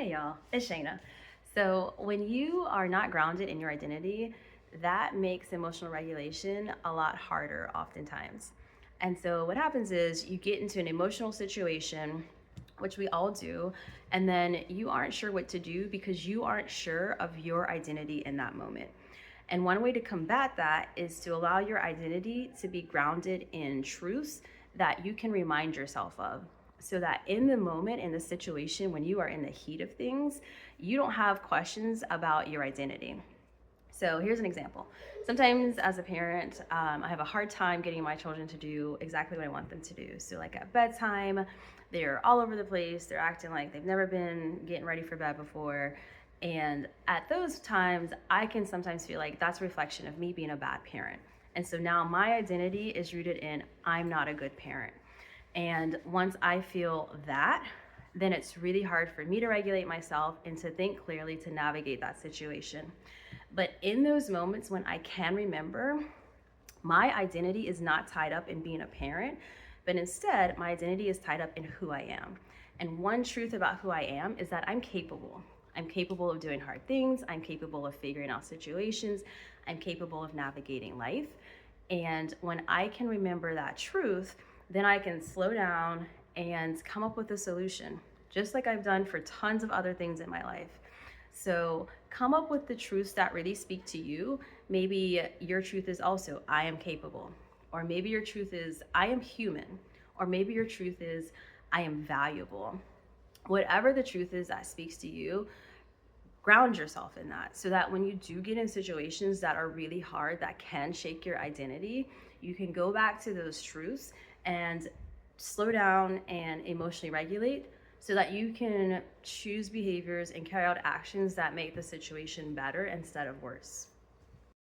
Hey y'all, it's Shayna. So, when you are not grounded in your identity, that makes emotional regulation a lot harder oftentimes. And so, what happens is you get into an emotional situation, which we all do, and then you aren't sure what to do because you aren't sure of your identity in that moment. And one way to combat that is to allow your identity to be grounded in truths that you can remind yourself of. So that in the moment, in the situation, when you are in the heat of things, you don't have questions about your identity. So here's an example. Sometimes as a parent, I have a hard time getting my children to do exactly what I want them to do. So, like at bedtime, they're all over the place. They're acting like they've never been getting ready for bed before. And at those times, I can sometimes feel like that's a reflection of me being a bad parent. And so now my identity is rooted in I'm not a good parent. And once I feel that, then it's really hard for me to regulate myself and to think clearly to navigate that situation. But in those moments when I can remember, my identity is not tied up in being a parent, but instead, my identity is tied up in who I am. And one truth about who I am is that I'm capable. I'm capable of doing hard things. I'm capable of figuring out situations. I'm capable of navigating life. And when I can remember that truth, then I can slow down and come up with a solution, just like I've done for tons of other things in my life. So come up with the truths that really speak to you. Maybe your truth is also, I am capable. Or maybe your truth is, I am human. Or maybe your truth is, I am valuable. Whatever the truth is that speaks to you, ground yourself in that so that when you do get in situations that are really hard, that can shake your identity, you can go back to those truths and slow down and emotionally regulate so that you can choose behaviors and carry out actions that make the situation better instead of worse.